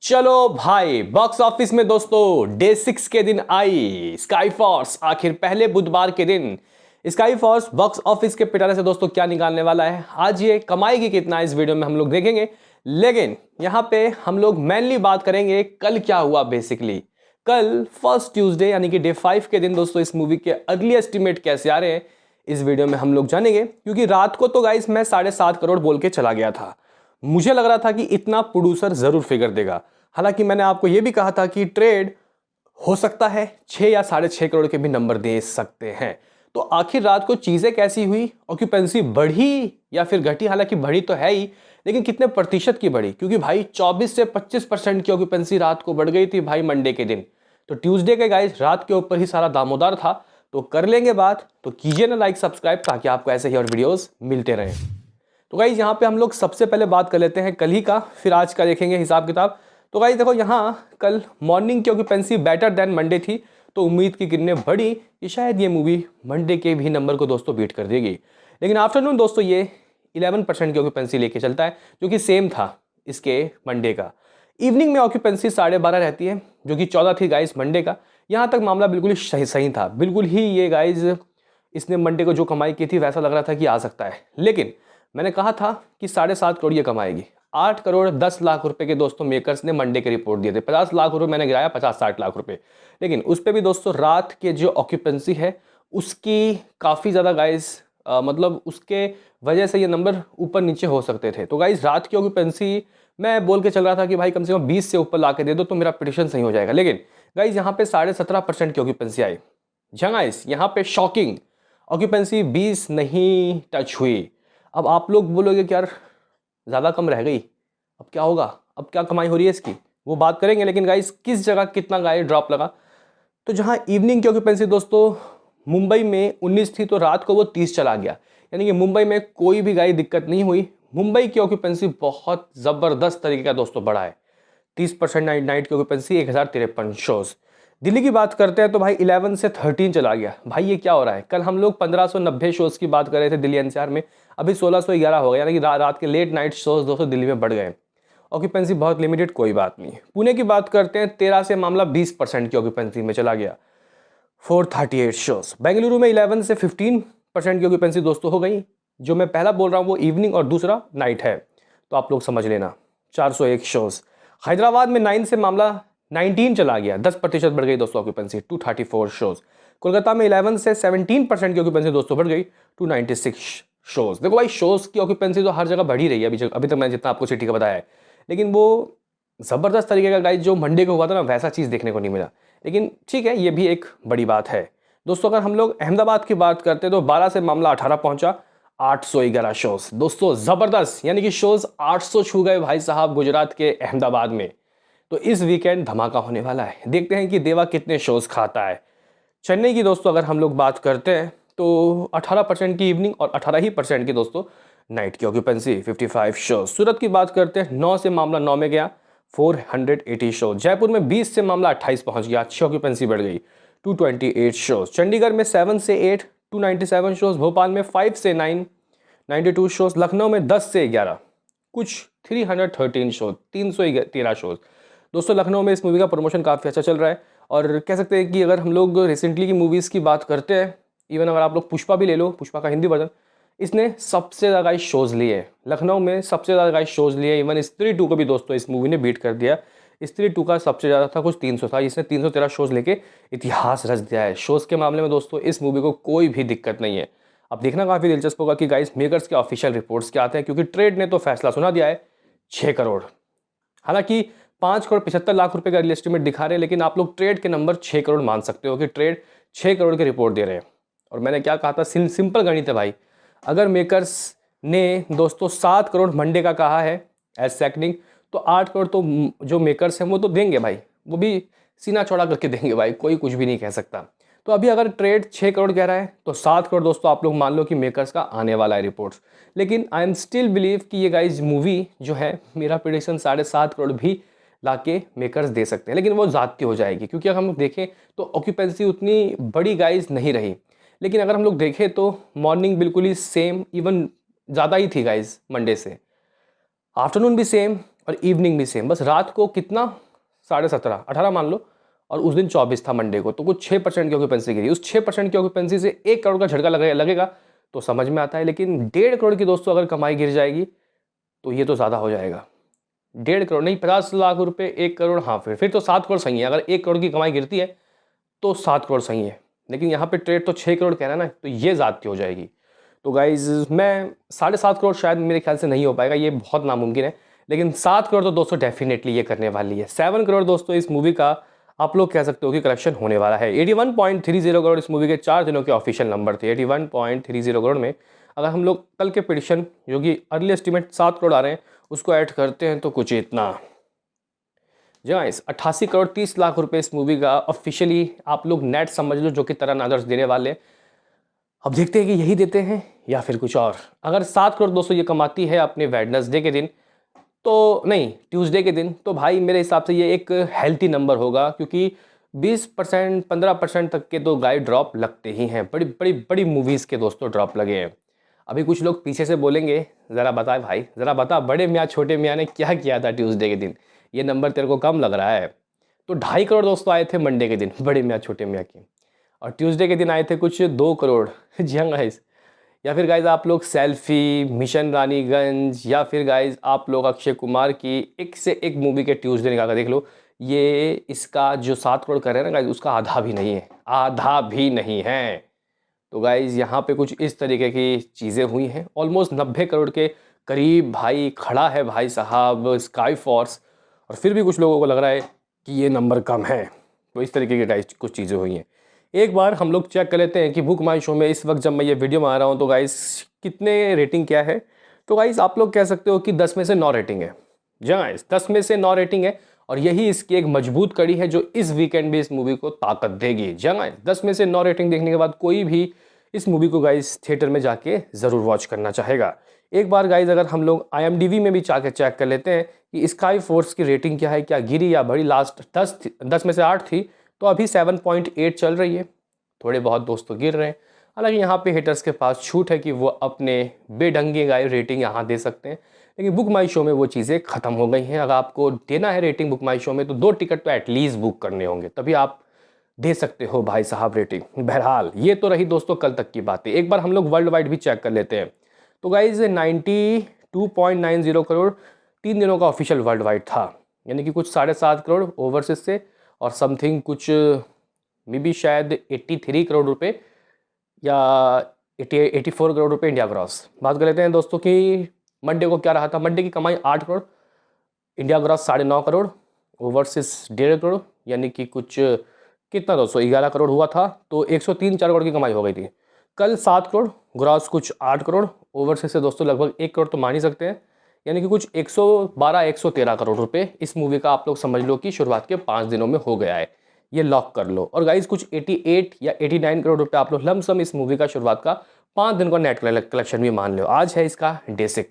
चलो भाई, box office में दोस्तों डे 6 के दिन आई स्काई फोर्स। आखिर पहले बुधवार के दिन स्काई फोर्स बॉक्स ऑफिस के पिटारे से दोस्तों क्या निकालने वाला है, आज ये कमाएगी कितना, इस वीडियो में हम लोग देखेंगे। लेकिन यहां पे हम लोग मेनली बात करेंगे कल क्या हुआ। बेसिकली कल फर्स्ट ट्यूसडे यानी कि डे 5 के दिन दोस्तों इस मूवी के अर्ली एस्टिमेट कैसे आ रहे हैं इस वीडियो में हम लोग जानेंगे। क्योंकि रात को तो गाइस मैं 7.5 करोड़ बोल के चला गया था, मुझे लग रहा था कि इतना प्रोड्यूसर जरूर फिगर देगा। हालांकि मैंने आपको यह भी कहा था कि ट्रेड हो सकता है 6 या 6.5 करोड़ के भी नंबर दे सकते हैं। तो आखिर रात को चीजें कैसी हुई, ऑक्यूपेंसी बढ़ी या फिर घटी? हालांकि बढ़ी तो है ही, लेकिन कितने प्रतिशत की बढ़ी? क्योंकि भाई 24 से 25% की ऑक्यूपेंसी रात को बढ़ गई थी भाई मंडे के दिन। तो ट्यूसडे के गाइस रात के ऊपर ही सारा दामोदार था। तो कर लेंगे बात, तो कीजिए ना लाइक सब्सक्राइब, ताकि आपको ऐसे ही और वीडियोस मिलते रहें। तो गाइज यहाँ पे हम लोग सबसे पहले बात कर लेते हैं कल ही का, फिर आज का देखेंगे हिसाब किताब। तो गाइज देखो, यहाँ कल मॉर्निंग की ऑक्यूपेंसी बेटर देन मंडे थी, तो उम्मीद की किरणें बढ़ी कि शायद ये मूवी मंडे के भी नंबर को दोस्तों बीट कर देगी। लेकिन आफ्टरनून दोस्तों ये 11% की ऑक्यूपेंसी लेके चलता है, जो कि सेम था इसके मंडे का। इवनिंग में ऑक्यूपेंसी 12.5 रहती है, जो कि 14 थी गाइज मंडे का। यहाँ तक मामला बिल्कुल ही सही था, बिल्कुल ही ये गाइज इसने मंडे को जो कमाई की थी वैसा लग रहा था कि आ सकता है। लेकिन मैंने कहा था कि 7.5 करोड़ ये कमाएगी। 8 करोड़ 10 लाख रुपए के दोस्तों मेकर्स ने मंडे के रिपोर्ट दिए थे। 50 लाख रुपए मैंने गिराया, 50-60 लाख रुपए। लेकिन उस पर भी दोस्तों रात के जो ऑक्यूपेंसी है उसकी काफ़ी ज़्यादा गाइस, मतलब उसके वजह से ये नंबर ऊपर नीचे हो सकते थे। तो गाइस रात की ऑक्यूपेंसी मैं बोल के चल रहा था कि भाई कम से कम 20 से ऊपर ला के दे दो तो मेरा पिटिशन सही हो जाएगा। लेकिन गाइस यहाँ पे 17.5% की ऑक्यूपेंसी आई। गाइस यहाँ पे शॉकिंग ऑक्यूपेंसी 20 नहीं टच हुई। अब आप लोग बोलोगे कि यार ज़्यादा कम रह गई, अब क्या होगा, अब क्या कमाई हो रही है इसकी, वो बात करेंगे। लेकिन गाइस किस जगह कितना गाय ड्रॉप लगा? तो जहां इवनिंग की ऑक्यूपेंसी दोस्तों मुंबई में 19 थी, तो रात को वो 30 चला गया। यानी कि मुंबई में कोई भी गाय दिक्कत नहीं हुई। मुंबई की ऑक्यूपेंसी बहुत ज़बरदस्त तरीके का दोस्तों बढ़ा है। 30% नाइट की ऑक्यूपेंसी, 1053 शोज। दिल्ली की बात करते हैं तो भाई 11 से 13 चला गया। भाई ये क्या हो रहा है? कल हम लोग 1590 शोज की बात कर रहे थे दिल्ली एनसीआर में, अभी 1611 हो गया। यानी कि रात के लेट नाइट शोज दोस्तों दिल्ली में बढ़ गए। ऑक्यूपेंसी बहुत लिमिटेड, कोई बात नहीं। पुणे की बात करते हैं, 13 से मामला 20% की ऑक्यूपेंसी में चला गया, 438 शोज। बेंगलुरु में 11 से 15% की ऑक्यूपेंसी दोस्तों हो गई। जो मैं पहला बोल रहा हूँ वो इवनिंग और दूसरा नाइट है, तो आप लोग समझ लेना, 401 शोज। हैदराबाद में 9 से मामला 19 चला गया, 10% बढ़ गई दोस्तों ऑक्यूपेंसी, 234 शोज। कोलकाता में 11 से 17% की ऑक्यूपेंसी दोस्तों बढ़ गई, 296 शोज। देखो भाई शोज की ऑक्यूपेंसी तो हर जगह बढ़ी रही है अभी तक मैंने जितना आपको सिटी का बताया है। लेकिन वो जबरदस्त तरीके का गाइस जो मंडे को हुआ था ना, वैसा चीज देखने को नहीं मिला। लेकिन ठीक है, ये भी एक बड़ी बात है दोस्तों। अगर हम लोग अहमदाबाद की बात करते हैं तो 12 से मामला 18 पहुंचा, 811 शोज दोस्तों, जबरदस्त। यानी कि शोज 800 छू गए भाई साहब गुजरात के अहमदाबाद में। तो इस वीकेंड धमाका होने वाला है, देखते हैं कि देवा कितने शोज खाता है। चेन्नई की दोस्तों अगर हम लोग बात करते हैं तो 18% की इवनिंग और 18% की दोस्तों नाइट की ऑक्यूपेंसी, 55 शोज। सूरत की बात करते हैं, 9 से मामला 9 में गया, 480 शोज। जयपुर में 20 से मामला 28 पहुंच गया, अच्छी ऑक्यूपेंसी बढ़ गई, 228 शोज। चंडीगढ़ में 7 से 8, 297 शोज। भोपाल में 5 से 9, 92 शोज। लखनऊ में 10 से 11, कुछ 313 शोज, 313 शोज। दोस्तों लखनऊ में इस मूवी का प्रमोशन काफ़ी अच्छा चल रहा है। और कह सकते हैं कि अगर हम लोग रिसेंटली की मूवीज़ की बात करते हैं, इवन अगर आप लोग पुष्पा भी ले लो, पुष्पा का हिंदी वर्जन, इसने सबसे ज़्यादा शोज़ लिए लखनऊ में, सबसे ज़्यादा शोज़ लिए। इवन स्त्री 2 को भी दोस्तों इस मूवी ने बीट कर दिया। स्त्री 2 का सबसे ज़्यादा था, कुछ 300 था, इसने 313 शोज़ लेके इतिहास रच दिया है। शोज़ के मामले में दोस्तों इस मूवी को कोई भी दिक्कत नहीं है। अब देखना काफ़ी दिलचस्प होगा कि गाइस मेकर्स के ऑफिशियल रिपोर्ट्स क्या आते हैं, क्योंकि ट्रेड ने तो फैसला सुना दिया है 6 करोड़। हालांकि 5 करोड़ 75 लाख रुपए का एस्टिमेट दिखा रहे हैं, लेकिन आप लोग ट्रेड के नंबर 6 करोड़ मान सकते हो कि ट्रेड 6 करोड़ की रिपोर्ट दे रहे हैं। और मैंने क्या कहा था, सिंपल गणित है भाई। अगर मेकर्स ने दोस्तों 7 करोड़ मंडे का कहा है एज सेकनिंग, तो 8 करोड़ तो जो मेकर्स हैं वो तो देंगे भाई, वो भी सीना चौड़ा करके देंगे भाई, कोई कुछ भी नहीं कह सकता। तो अभी अगर ट्रेड 6 करोड़ कह रहा है तो 7 करोड़ दोस्तों आप लोग मान लो कि मेकर्स का आने वाला है रिपोर्ट्स। लेकिन आई एम स्टिल बिलीव कि ये गाइज मूवी जो है, मेरा प्रेडिक्शन 7.5 करोड़ भी लाके मेकर्स दे सकते हैं। लेकिन वो ज़्यादती हो जाएगी, क्योंकि अगर हम लोग देखें तो ऑक्यूपेंसी उतनी बड़ी गाइज नहीं रही। लेकिन अगर हम लोग देखें तो मॉर्निंग बिल्कुल ही सेम, इवन ज़्यादा ही थी गाइज मंडे से। आफ्टरनून भी सेम और इवनिंग भी सेम, बस रात को कितना 17.5 18 मान लो, और उस दिन 24 था मंडे को, तो कुछ 6% की ऑक्यूपेंसी गिरी। उस 6% की ऑक्यूपेंसी से 1 करोड़ का झटका लगेगा तो समझ में आता है, लेकिन 1.5 करोड़ की दोस्तों अगर कमाई गिर जाएगी तो ये तो ज़्यादा हो जाएगा। 1.5 करोड़ नहीं, 50 लाख रुपए, 1 करोड़, हाँ फिर तो 7 करोड़ सही है। अगर 1 करोड़ की कमाई गिरती है तो 7 करोड़ सही है, लेकिन यहाँ पे ट्रेड तो 6 करोड़ कह रहा है ना, तो ये ज़्यादती हो जाएगी। तो गाइज मैं 7.5 करोड़ शायद मेरे ख्याल से नहीं हो पाएगा, ये बहुत नामुमकिन है, लेकिन 7 करोड़ तो दोस्तों डेफिनेटली ये करने वाली है। 7 करोड़ दोस्तों इस मूवी का आप लोग कह सकते हो कि कलेक्शन होने वाला है। 81.30 करोड़ इस मूवी के 4 दिनों के ऑफिशियल नंबर थे। 81.30 करोड़ में अगर हम लोग कल के प्रेडिक्शन जो कि अर्ली एस्टिमेट 7 करोड़ आ रहे हैं उसको ऐड करते हैं तो कुछ इतना, जी गाइस 88 करोड़ 30 लाख रुपए इस मूवी का ऑफिशियली आप लोग नेट समझ लो जो कि तरह नादर्स देने वाले। अब देखते हैं कि यही देते हैं या फिर कुछ और। अगर 7 करोड़ दोस्तों ये कमाती है अपने वेडनेसडे के दिन, तो नहीं ट्यूसडे के दिन, तो भाई मेरे हिसाब से ये एक हेल्थी नंबर होगा, क्योंकि 20% 15% तक के तो गाय ड्रॉप लगते ही हैं। बड़ी बड़ी बड़ी मूवीज़ के दोस्तों ड्रॉप लगे हैं। अभी कुछ लोग पीछे से बोलेंगे ज़रा बता भाई, ज़रा बता बड़े मियाँ छोटे मियाँ ने क्या किया था ट्यूसडे के दिन, ये नंबर तेरे को कम लग रहा है। तो 2.5 करोड़ दोस्तों आए थे मंडे के दिन बड़े मियाँ छोटे मियाँ के, और ट्यूसडे के दिन आए थे कुछ 2 करोड़। जी हाँ गाइस, या फिर गाइज आप लोग सेल्फी, मिशन रानीगंज, या फिर गाइज आप लोग अक्षय कुमार की एक से एक मूवी के ट्यूसडे निकाल कर देख लो, ये इसका जो 7 करोड़ कर रहे हैं ना गाइज, उसका आधा भी नहीं है, आधा भी नहीं है। तो गाइज यहाँ पे कुछ इस तरीके की चीज़ें हुई हैं। ऑलमोस्ट 90 करोड़ के करीब भाई खड़ा है भाई साहब स्काई फोर्स, और फिर भी कुछ लोगों को लग रहा है कि ये नंबर कम है। तो इस तरीके की गाइज कुछ चीज़ें हुई हैं। एक बार हम लोग चेक कर लेते हैं कि बुक माई शो में इस वक्त जब मैं ये वीडियो में आ रहा हूँ तो गाइस कितने रेटिंग क्या है। तो गाइस आप लोग कह सकते हो कि 10 में से 9 रेटिंग है। जी गाइस 10 में से 9 रेटिंग है, और यही इसकी एक मजबूत कड़ी है जो इस वीकेंड भी इस मूवी को ताकत देगी। जी गाइस 10 में से 9 रेटिंग देखने के बाद कोई भी इस मूवी को गाइस थिएटर में जाके ज़रूर वॉच करना चाहेगा। एक बार गाइस अगर हम लोग IMDb में भी जाके चेक कर लेते हैं कि स्काई फोर्स की रेटिंग क्या है, क्या गिरी या बढ़ी। लास्ट 10 में से 8 थी, तो अभी 7.8 चल रही है। थोड़े बहुत दोस्तों गिर रहे हैं, हालांकि यहाँ पे हेटर्स के पास छूट है कि वो अपने बेढंगे गाय रेटिंग यहाँ दे सकते हैं, लेकिन बुक माई शो में वो चीज़ें ख़त्म हो गई हैं। अगर आपको देना है रेटिंग बुक माई शो में तो 2 टिकट तो एटलीस्ट बुक करने होंगे, तभी आप दे सकते हो भाई साहब रेटिंग। बहरहाल ये तो रही दोस्तों कल तक की बातें। एक बार हम लोग वर्ल्ड वाइड भी चेक कर लेते हैं। तो गाइज 92.90 करोड़ 3 दिनों का ऑफिशियल वर्ल्ड वाइड था, यानी कि कुछ 7.5 करोड़ ओवरसीज से, और समथिंग कुछ मे बी शायद 83 करोड़ रुपए या 84 करोड़ रुपए इंडिया ग्रॉस। बात कर लेते हैं दोस्तों कि मंडे को क्या रहा था। मंडे की कमाई 8 crore, India gross 9.5 crore, overseas 1.5 crore, यानी कि कुछ कितना दोस्तों 11 करोड़ हुआ था, तो 103-4 करोड़ की कमाई हो गई थी। कल 7 करोड़, ग्रॉस कुछ 8 करोड़, ओवरसीज से दोस्तों लगभग 1 करोड़ तो मान ही सकते हैं, यानी कि कुछ 112-113 करोड़ रुपए इस मूवी का आप लोग समझ लो कि शुरुआत के 5 दिनों में हो गया है। ये लॉक कर लो। और गाइज कुछ 88 या 89 करोड़ रुपए आप लोग लमसम इस मूवी का शुरुआत का 5 दिन का नेट कलेक्शन भी मान लो। आज है इसका डे 6,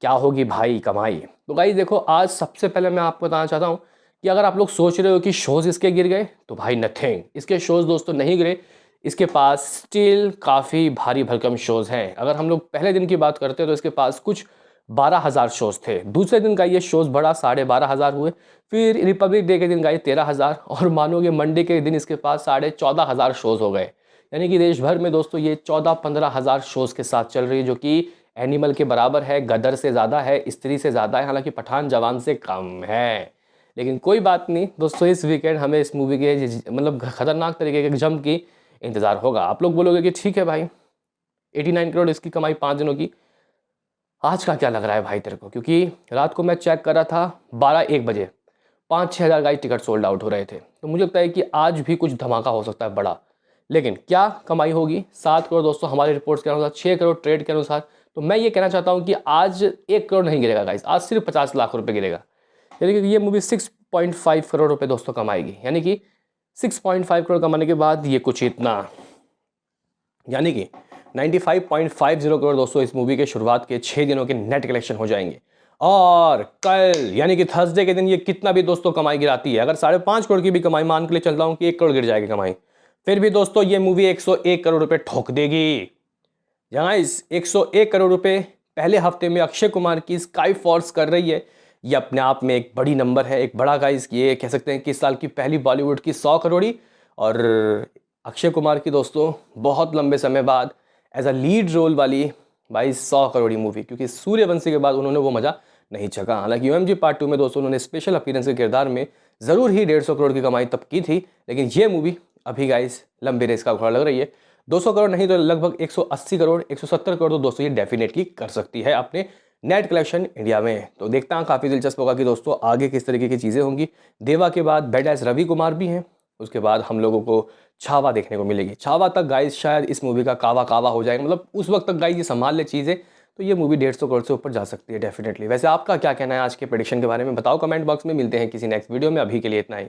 क्या होगी भाई कमाई। तो गाइज देखो, आज सबसे पहले मैं आपको बताना चाहता हूँ कि अगर आप लोग सोच रहे हो कि शोज़ इसके गिर गए, तो भाई नथिंग, इसके शोज़ दोस्तों नहीं गिरे। इसके पास स्टिल काफ़ी भारी भरकम शोज़ हैं। अगर हम लोग पहले दिन की बात करते हैं तो इसके पास कुछ 12,000 शोज़ थे। दूसरे दिन का ये शोज़ बढ़ा 12,500 हुए, फिर रिपब्लिक डे के दिन का ये 13,000, और मानोगे मंडे के दिन इसके पास 14,500 शोज़ हो गए। यानी कि देश भर में दोस्तों ये 14-15,000 शोज़ के साथ चल रही है, जो कि एनिमल के बराबर है, गदर से ज़्यादा है, स्त्री से ज़्यादा है, हालांकि पठान जवान से कम है। लेकिन कोई बात नहीं दोस्तों, इस वीकेंड हमें इस मूवी के मतलब खतरनाक तरीके के जंप की इंतज़ार होगा। आप लोग बोलोगे कि ठीक है भाई 89 करोड़ इसकी कमाई 5 दिनों की, आज का क्या लग रहा है भाई तेरे को? क्योंकि रात को मैं चेक कर रहा था 12-1 बजे 5-6 हज़ार गाइस टिकट सोल्ड आउट हो रहे थे, तो मुझे लगता है कि आज भी कुछ धमाका हो सकता है बड़ा। लेकिन क्या कमाई होगी? 7 करोड़ दोस्तों हमारी रिपोर्ट्स के अनुसार, 6 करोड़ ट्रेड के अनुसार। तो मैं ये कहना चाहता हूँ कि आज 1 करोड़ नहीं गिरेगा गाइस, आज सिर्फ 50 लाख रुपए गिरेगा। यानी कि ये मूवी 6.5 करोड़ रुपए दोस्तों कमाएगी, यानी कि 6.5 करोड़ कमाने के बाद ये कुछ इतना, यानी कि 95.50 करोड़ दोस्तों इस मूवी के शुरुआत के 6 दिनों के नेट कलेक्शन हो जाएंगे। और कल यानी कि थर्सडे के दिन ये कितना भी दोस्तों कमाई गिराती है, अगर 5.5 करोड़ की भी कमाई मान के लिए चल रहा हूँ कि 1 करोड़ गिर जाएगी कमाई, फिर भी दोस्तों ये मूवी 101 करोड़ रुपए ठोक देगी। जहाँ इस 101 करोड़ रुपए पहले हफ्ते में अक्षय कुमार की स्काई फोर्स कर रही है, ये अपने आप में एक बड़ी नंबर है, एक बड़ा गाइस ये कह सकते हैं कि इस साल की पहली बॉलीवुड की 100 करोड़ी। और अक्षय कुमार की दोस्तों बहुत लंबे समय बाद एज अ लीड रोल वाली भाई 100 करोड़ी मूवी, क्योंकि सूर्यवंशी के बाद उन्होंने वो मजा नहीं चखा। हालांकि यूएमजी पार्ट 2 में दोस्तों उन्होंने स्पेशल अपीयरेंस के किरदार में ज़रूर ही 150 करोड़ की कमाई तब की थी, लेकिन ये मूवी अभी गाइस लंबी रेस का घोड़ा लग रही है। 200 करोड़ नहीं तो लगभग 180 करोड़ 170 करोड़ तो दोस्तों ये डेफिनेटली कर सकती है अपने नेट कलेक्शन इंडिया में। तो देखता हूँ, काफ़ी दिलचस्प होगा कि दोस्तों आगे किस तरीके की चीज़ें होंगी। देवा के बाद बेड एस रवि कुमार भी हैं, उसके बाद हम लोगों को छावा देखने को मिलेगी। छावा तक गाइस शायद इस मूवी का कावा कावा हो जाएगा, मतलब उस वक्त तक गाइस ये संभाल ले चीज़ें, तो ये मूवी 150 करोड़ से ऊपर जा सकती है डेफिनेटली। वैसे आपका क्या कहना है आज के प्रेडिक्शन के बारे में, बताओ कमेंट बॉक्स में। मिलते हैं किसी नेक्स्ट वीडियो में, अभी के लिए इतना ही।